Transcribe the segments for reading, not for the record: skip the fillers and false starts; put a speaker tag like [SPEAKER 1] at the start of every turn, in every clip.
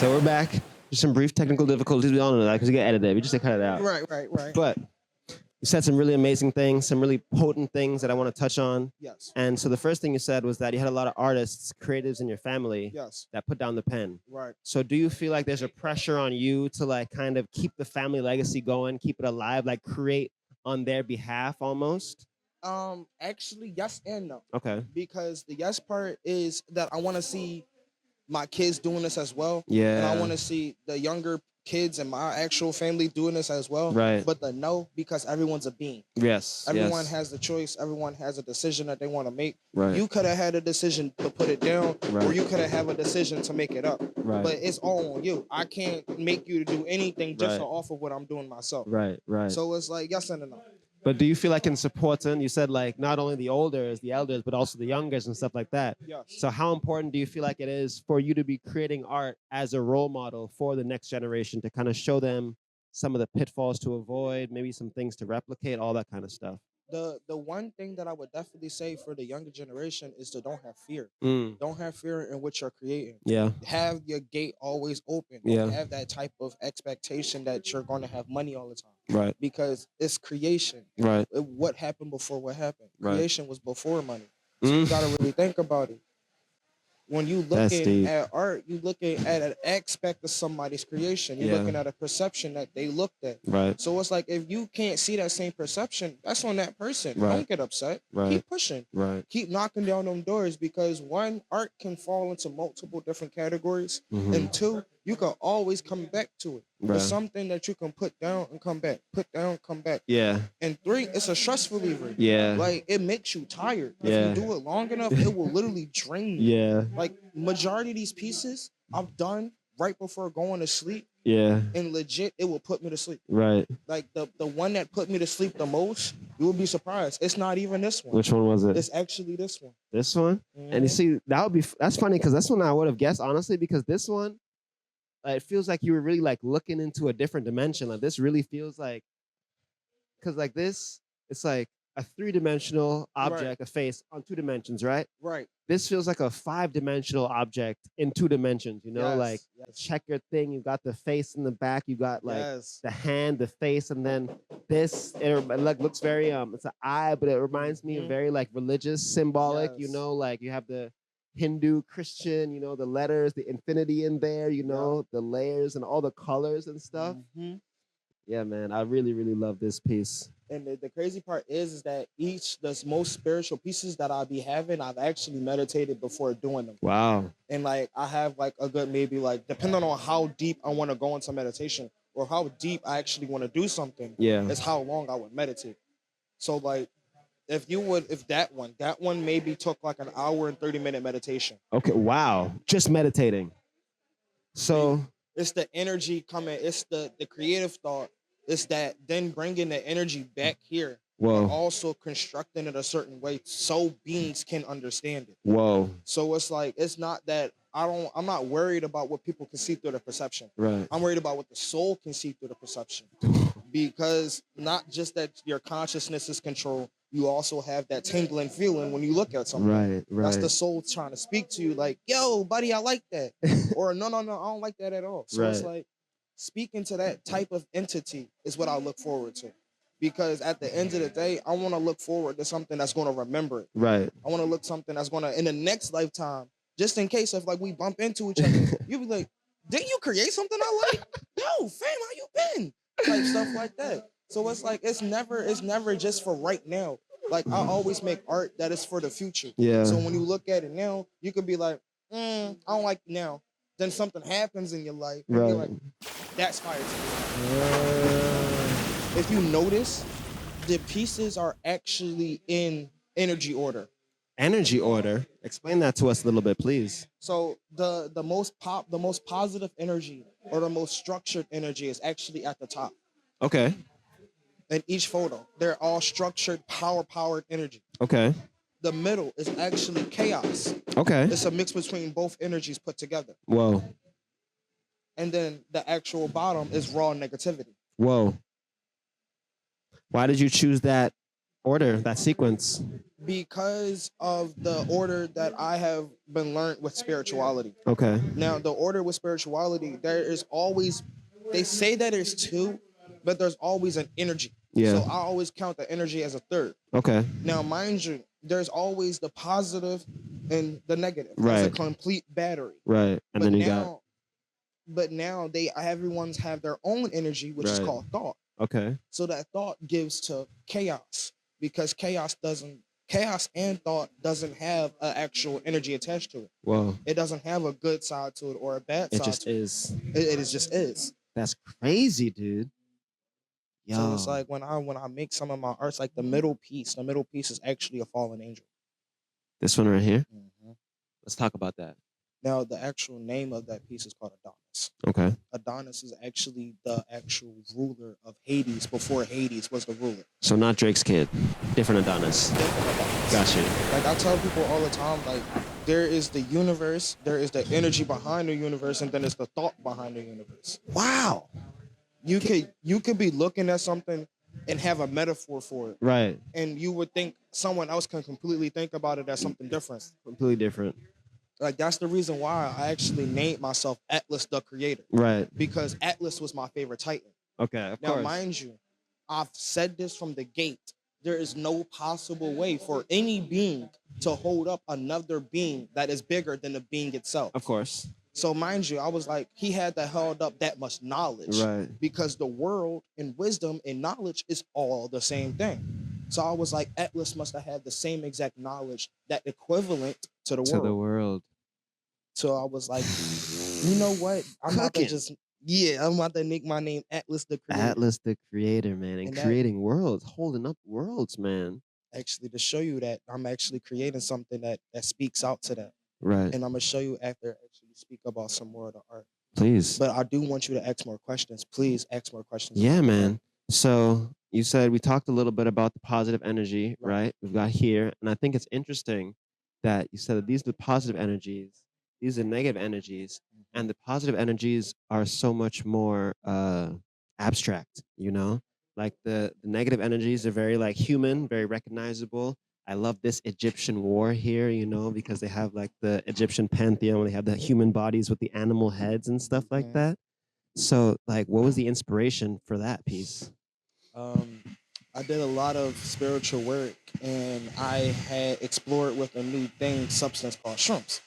[SPEAKER 1] So we're back. Just some brief technical difficulties. We all know that because we get edited. We just cut it out.
[SPEAKER 2] Right.
[SPEAKER 1] But you said some really amazing things, some really potent things that I want to touch on.
[SPEAKER 2] Yes.
[SPEAKER 1] And so the first thing you said was that you had a lot of artists, creatives in your family that put down the pen.
[SPEAKER 2] Right.
[SPEAKER 1] So do you feel like there's a pressure on you to like kind of keep the family legacy going, keep it alive, like create on their behalf almost?
[SPEAKER 2] Actually, yes and no.
[SPEAKER 1] Okay.
[SPEAKER 2] Because the yes part is that I want to see my kids doing this as well.
[SPEAKER 1] Yeah.
[SPEAKER 2] And I want to see the younger kids and my actual family doing this as well.
[SPEAKER 1] Right.
[SPEAKER 2] But the no, because everyone's a being.
[SPEAKER 1] Yes.
[SPEAKER 2] Everyone has the choice. Everyone has a decision that they want to make.
[SPEAKER 1] Right.
[SPEAKER 2] You could have had a decision to put it down, or you could have had a decision to make it up.
[SPEAKER 1] Right.
[SPEAKER 2] But it's all on you. I can't make you to do anything just off of what I'm doing myself.
[SPEAKER 1] Right.
[SPEAKER 2] So it's like yes and no.
[SPEAKER 1] But do you feel like in supporting, you said like not only the elders, but also the youngers and stuff like that.
[SPEAKER 2] Yes.
[SPEAKER 1] So how important do you feel like it is for you to be creating art as a role model for the next generation to kind of show them some of the pitfalls to avoid, maybe some things to replicate, all that kind of stuff?
[SPEAKER 2] The one thing that I would definitely say for the younger generation is to don't have fear. Don't have fear in what you're creating.
[SPEAKER 1] Yeah.
[SPEAKER 2] Have your gate always open. Don't have that type of expectation that you're going to have money all the time.
[SPEAKER 1] Right.
[SPEAKER 2] Because it's creation.
[SPEAKER 1] Right.
[SPEAKER 2] What happened before what happened?
[SPEAKER 1] Right.
[SPEAKER 2] Creation was before money. So you got to really think about it. When you looking at art, you looking at an aspect of somebody's creation. You're looking at a perception that they looked at.
[SPEAKER 1] Right.
[SPEAKER 2] So it's like if you can't see that same perception, that's on that person.
[SPEAKER 1] Right.
[SPEAKER 2] Don't get upset.
[SPEAKER 1] Right.
[SPEAKER 2] Keep pushing.
[SPEAKER 1] Right.
[SPEAKER 2] Keep knocking down them doors because one, art can fall into multiple different categories, and two, you can always come back to it.
[SPEAKER 1] Right.
[SPEAKER 2] It's something that you can put down and come back. Put down, come back.
[SPEAKER 1] Yeah.
[SPEAKER 2] And three, it's a stress reliever.
[SPEAKER 1] Yeah.
[SPEAKER 2] Like it makes you tired.
[SPEAKER 1] Yeah.
[SPEAKER 2] If you do it long enough, it will literally drain you.
[SPEAKER 1] Yeah.
[SPEAKER 2] Like majority of these pieces I've done right before going to sleep.
[SPEAKER 1] Yeah.
[SPEAKER 2] And legit, it will put me to sleep.
[SPEAKER 1] Right.
[SPEAKER 2] Like the one that put me to sleep the most, you will be surprised. It's not even this one.
[SPEAKER 1] Which one was it?
[SPEAKER 2] It's actually this one.
[SPEAKER 1] This one? And you see, that's funny because that's one I would have guessed, honestly, because this one, it feels like you were really like looking into a different dimension. Like this really feels like, because like this, it's like a 3-dimensional object, a face on 2 dimensions, right?
[SPEAKER 2] Right.
[SPEAKER 1] This feels like a 5-dimensional object in 2 dimensions, you know, like a checkered thing. You've got the face in the back, you got like the hand, the face, and then this, it like looks very, it's an eye, but it reminds me of very like religious, symbolic, you know, like you have the Hindu, Christian, you know, the letters, the infinity in there, you know, the layers and all the colors and stuff. Yeah, man, I really, really love this piece.
[SPEAKER 2] And the crazy part is that the most spiritual pieces that I'll be having, I've actually meditated before doing them.
[SPEAKER 1] Wow.
[SPEAKER 2] And like I have like a good maybe like depending on how deep I want to go into meditation or how deep I actually want to do something.
[SPEAKER 1] Yeah.
[SPEAKER 2] Is how long I would meditate. So like if that one maybe took like an hour and 30-minute meditation.
[SPEAKER 1] Okay. Wow. Just meditating. So
[SPEAKER 2] it's the energy coming. It's the creative thought. It's that then bringing the energy back here.
[SPEAKER 1] Whoa.
[SPEAKER 2] But also constructing it a certain way so beings can understand it.
[SPEAKER 1] Whoa.
[SPEAKER 2] So it's like, it's not that I'm not worried about what people can see through the perception.
[SPEAKER 1] Right.
[SPEAKER 2] I'm worried about what the soul can see through the perception. Because not just that your consciousness is controlled, you also have that tingling feeling when you look at something.
[SPEAKER 1] Right.
[SPEAKER 2] That's the soul trying to speak to you like, yo, buddy, I like that. Or no, I don't like that at all. So it's like, speaking to that type of entity is what I look forward to. Because at the end of the day, I want to look forward to something that's going to remember it.
[SPEAKER 1] Right.
[SPEAKER 2] I want to look something that's going to, in the next lifetime, just in case if like we bump into each other, you'll be like, didn't you create something I like? Yo, fam, how you been? Like stuff like that. So it's like, it's never just for right now. Like I always make art that is for the future.
[SPEAKER 1] Yeah.
[SPEAKER 2] So when you look at it now, you could be like, I don't like it now. Then something happens in your life, and you're like, that's fire to me. If you notice, the pieces are actually in energy order.
[SPEAKER 1] Energy order? Explain that to us a little bit, please.
[SPEAKER 2] So the most positive energy or the most structured energy is actually at the top.
[SPEAKER 1] Okay.
[SPEAKER 2] In each photo, they're all structured, powered energy.
[SPEAKER 1] Okay.
[SPEAKER 2] The middle is actually chaos.
[SPEAKER 1] Okay.
[SPEAKER 2] It's a mix between both energies put together.
[SPEAKER 1] Whoa.
[SPEAKER 2] And then the actual bottom is raw negativity.
[SPEAKER 1] Whoa. Why did you choose that order, that sequence?
[SPEAKER 2] Because of the order that I have been learned with spirituality.
[SPEAKER 1] Okay.
[SPEAKER 2] Now, the order with spirituality, there is always, they say that there's two, but there's always an energy.
[SPEAKER 1] Yeah.
[SPEAKER 2] So I always count the energy as a third.
[SPEAKER 1] Okay.
[SPEAKER 2] Now, mind you, there's always the positive and the negative.
[SPEAKER 1] Right.
[SPEAKER 2] As a complete battery.
[SPEAKER 1] Right. And then you got.
[SPEAKER 2] But now everyone's have their own energy, which is called thought.
[SPEAKER 1] Okay.
[SPEAKER 2] So that thought gives to chaos, because chaos and thought doesn't have an actual energy attached to it.
[SPEAKER 1] Whoa.
[SPEAKER 2] It doesn't have a good side to it or a bad side.
[SPEAKER 1] It just is.
[SPEAKER 2] It just is.
[SPEAKER 1] That's crazy, dude. Yo.
[SPEAKER 2] So it's like when I make some of my arts, like the middle piece is actually a fallen angel.
[SPEAKER 1] This one right here?
[SPEAKER 2] Mm-hmm.
[SPEAKER 1] Let's talk about that.
[SPEAKER 2] Now, the actual name of that piece is called Adonis. Okay. Adonis is actually the actual ruler of Hades before Hades was the ruler.
[SPEAKER 1] So not Drake's kid. Different Adonis.
[SPEAKER 2] Different Adonis.
[SPEAKER 1] Got you.
[SPEAKER 2] Like I tell people all the time, like there is the universe, there is the energy behind the universe, and then there's the thought behind the universe.
[SPEAKER 1] Wow.
[SPEAKER 2] You could be looking at something and have a metaphor for it.
[SPEAKER 1] Right.
[SPEAKER 2] And you would think someone else can completely think about it as something different.
[SPEAKER 1] Completely different.
[SPEAKER 2] Like that's the reason why I actually named myself Atlas the Creator.
[SPEAKER 1] Right.
[SPEAKER 2] Because Atlas was my favorite Titan.
[SPEAKER 1] Okay, of
[SPEAKER 2] now,
[SPEAKER 1] course.
[SPEAKER 2] mind you, I've said this from the gate. There is no possible way for any being to hold up another being that is bigger than the being itself.
[SPEAKER 1] Of course.
[SPEAKER 2] So mind you, I was like, he had to hold up that much knowledge.
[SPEAKER 1] Right.
[SPEAKER 2] Because the world and wisdom and knowledge is all the same thing. So I was like, Atlas must have had the same exact knowledge that equivalent to the world.
[SPEAKER 1] To the world.
[SPEAKER 2] So I was like, you know what? I'm about to make my name Atlas the Creator.
[SPEAKER 1] Atlas the Creator, man. And creating worlds, holding up worlds, man.
[SPEAKER 2] Actually, to show you that I'm actually creating something that speaks out to that.
[SPEAKER 1] Right.
[SPEAKER 2] And I'm going to show you after I actually speak about some more of the art.
[SPEAKER 1] Please.
[SPEAKER 2] But I do want you to ask more questions. Please ask more questions.
[SPEAKER 1] Yeah, man. So you said we talked a little bit about the positive energy, right? We've got here. And I think it's interesting that you said that these are the positive energies, these are negative energies, and the positive energies are so much more abstract, you know? Like the negative energies are very like human, very recognizable. I love this Egyptian war here, you know, because they have like the Egyptian pantheon, they have the human bodies with the animal heads and stuff like that. So like, what was the inspiration for that piece?
[SPEAKER 2] I did a lot of spiritual work, and I had explored with a new substance called shrooms.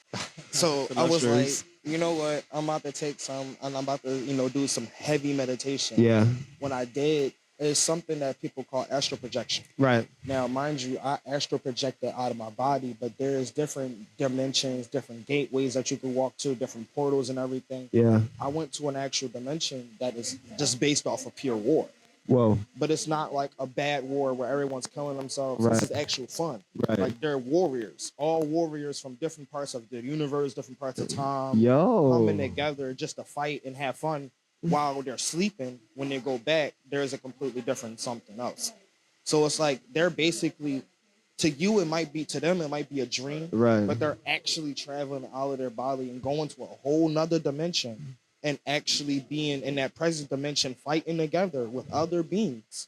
[SPEAKER 2] So I was like, you know what? I'm about to take some, and I'm about to, do some heavy meditation.
[SPEAKER 1] Yeah.
[SPEAKER 2] When I did, it's something that people call astral projection.
[SPEAKER 1] Right.
[SPEAKER 2] Now, mind you, I astral projected out of my body, but there's different dimensions, different gateways that you can walk to, different portals and everything.
[SPEAKER 1] Yeah.
[SPEAKER 2] I went to an actual dimension that is just based off of pure war.
[SPEAKER 1] Whoa.
[SPEAKER 2] But it's not like a bad war where everyone's killing themselves.
[SPEAKER 1] Right.
[SPEAKER 2] This is actual fun.
[SPEAKER 1] Right.
[SPEAKER 2] Like they're warriors, all warriors from different parts of the universe, different parts of time.
[SPEAKER 1] Yo.
[SPEAKER 2] Coming together just to fight and have fun while they're sleeping. When they go back, there's a completely different something else. So it's like they're basically, to you, to them, it might be a dream.
[SPEAKER 1] Right.
[SPEAKER 2] But they're actually traveling out of their body and going to a whole nother dimension. And actually being in that present dimension, fighting together with other beings.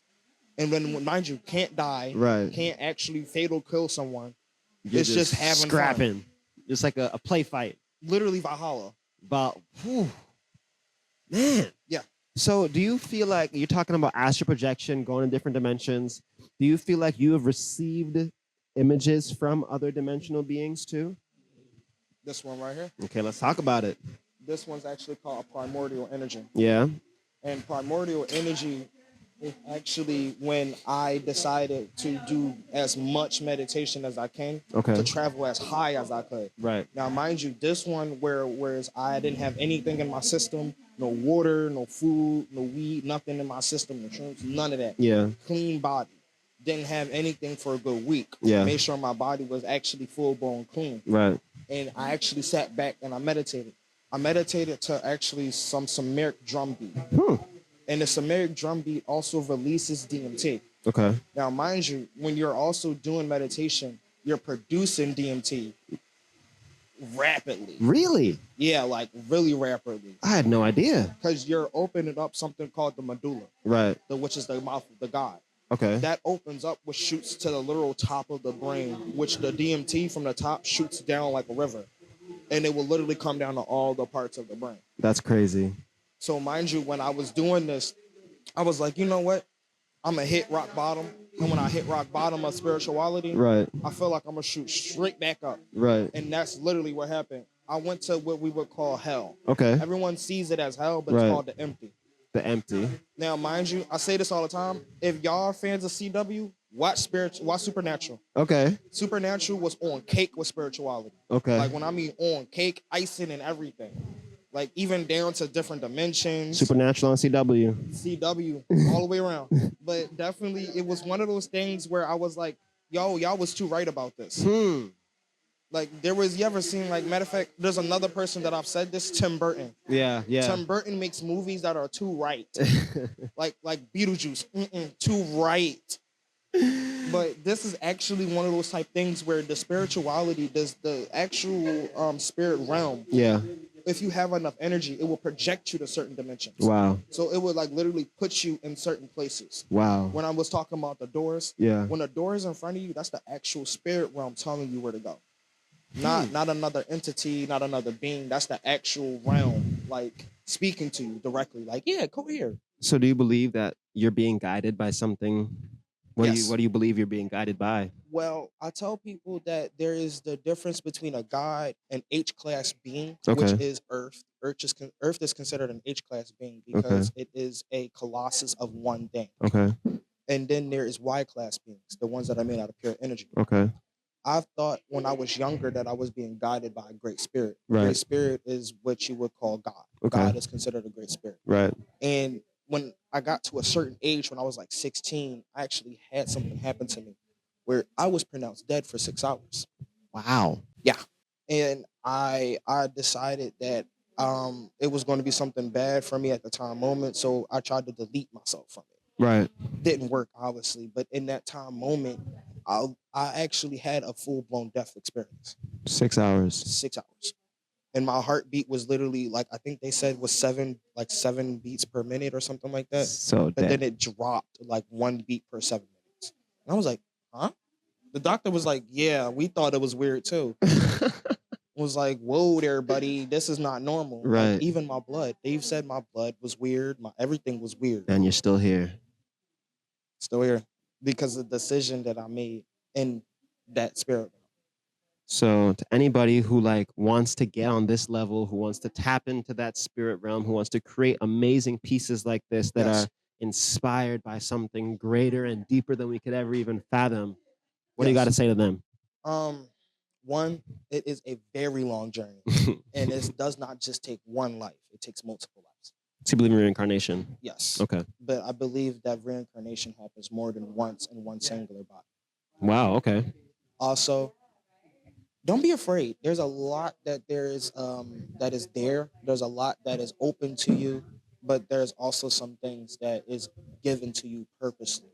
[SPEAKER 2] And when, mind you, can't die,
[SPEAKER 1] right? Can't
[SPEAKER 2] actually fatal kill someone. You're it's just having
[SPEAKER 1] scrapping.
[SPEAKER 2] Fun.
[SPEAKER 1] Just like a play fight.
[SPEAKER 2] Literally Valhalla.
[SPEAKER 1] Man.
[SPEAKER 2] Yeah.
[SPEAKER 1] So do you feel like, you're talking about astral projection, going in different dimensions. Do you feel like you have received images from other dimensional beings too?
[SPEAKER 2] This one right here.
[SPEAKER 1] Okay, let's talk about it.
[SPEAKER 2] This one's actually called primordial energy.
[SPEAKER 1] Yeah.
[SPEAKER 2] And primordial energy is actually when I decided to do as much meditation as I can to travel as high as I could.
[SPEAKER 1] Right.
[SPEAKER 2] Now, mind you, this one whereas I didn't have anything in my system, no water, no food, no weed, nothing in my system, no shrooms, none of that.
[SPEAKER 1] Yeah.
[SPEAKER 2] Clean body. Didn't have anything for a good week.
[SPEAKER 1] Yeah.
[SPEAKER 2] Made sure my body was actually full-blown clean.
[SPEAKER 1] Right.
[SPEAKER 2] And I actually sat back and I meditated. I meditated to actually some Sumeric drum beat. And the Sumeric drum beat also releases DMT.
[SPEAKER 1] Okay.
[SPEAKER 2] Now, mind you, when you're also doing meditation, you're producing DMT rapidly.
[SPEAKER 1] Really?
[SPEAKER 2] Yeah, like really rapidly.
[SPEAKER 1] I had no idea.
[SPEAKER 2] Because you're opening up something called the medulla.
[SPEAKER 1] Right.
[SPEAKER 2] Which is the mouth of the god.
[SPEAKER 1] Okay.
[SPEAKER 2] That opens up, which shoots to the literal top of the brain, which the DMT from the top shoots down like a river. And it will literally come down to all the parts of the brain.
[SPEAKER 1] That's crazy.
[SPEAKER 2] So mind you, when I was doing this, I was like, you know what? I'm going to hit rock bottom. And when I hit rock bottom of spirituality,
[SPEAKER 1] right,
[SPEAKER 2] I feel like I'm going to shoot straight back up.
[SPEAKER 1] Right.
[SPEAKER 2] And that's literally what happened. I went to what we would call hell.
[SPEAKER 1] Okay.
[SPEAKER 2] Everyone sees it as hell, but
[SPEAKER 1] right.
[SPEAKER 2] It's called the empty.
[SPEAKER 1] The empty.
[SPEAKER 2] Now, mind you, I say this all the time. If y'all are fans of CW, watch Supernatural.
[SPEAKER 1] Okay.
[SPEAKER 2] Supernatural was on cake with spirituality.
[SPEAKER 1] Okay.
[SPEAKER 2] Like when I mean on cake, icing and everything. Like even down to different dimensions.
[SPEAKER 1] Supernatural on CW.
[SPEAKER 2] CW all the way around. But definitely it was one of those things where I was like, yo, y'all was too right about this. Like you ever seen, like, matter of fact, there's another person that I've said this, Tim Burton.
[SPEAKER 1] Yeah.
[SPEAKER 2] Tim Burton makes movies that are too right. like Beetlejuice, too right. But this is actually one of those type things where the spirituality, the actual spirit realm. Yeah. If you have enough energy, it will project you to certain dimensions. Wow. So it would like literally put you in certain places. Wow. When I was talking about the doors. Yeah. When the door is in front of you, that's the actual spirit realm telling you where to go. Not another entity, not another being. That's the actual realm, like speaking to you directly. Like, yeah, go here. So, do you believe that you're being guided by something? What do you believe you're being guided by? Well, I tell people that there is the difference between a God and H-class being, which is Earth. Earth is considered an H-class being because it is a colossus of one thing. Okay. And then there is Y-class beings, the ones that are made out of pure energy. Okay. I've thought when I was younger that I was being guided by a great spirit. Right. Great spirit is what you would call God. God is considered a great spirit. Right. And when I got to a certain age, when I was like 16, I actually had something happen to me where I was pronounced dead for 6 hours. Wow. Yeah. And I decided that it was going to be something bad for me at the time moment. So I tried to delete myself from it. Right. Didn't work, obviously. But in that time moment, I actually had a full-blown death experience. 6 hours. 6 hours. And my heartbeat was literally like, I think they said was 7 beats per minute or something like that. So but then it dropped like 1 beat per 7 minutes. And I was like, huh? The doctor was like, yeah, we thought it was weird too. Was like, whoa there, buddy. This is not normal. Right. Like, even my blood. Dave said my blood was weird. Everything was weird. And you're still here. Still here. Because of the decision that I made in that spirit. So to anybody who like wants to get on this level, who wants to tap into that spirit realm, who wants to create amazing pieces like this that are inspired by something greater and deeper than we could ever even fathom, what do you got to say to them? One, it is a very long journey. And it does not just take one life. It takes multiple lives. So you believe in reincarnation? Yes. Okay. But I believe that reincarnation happens more than once in one singular body. Wow. Okay. Also, don't be afraid. There's a lot that is there. There's a lot that is open to you, but there's also some things that is given to you purposely.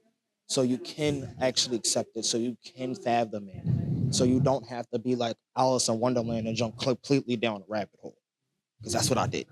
[SPEAKER 2] So you can actually accept it. So you can fathom it. So you don't have to be like Alice in Wonderland and jump completely down a rabbit hole. Because that's what I did.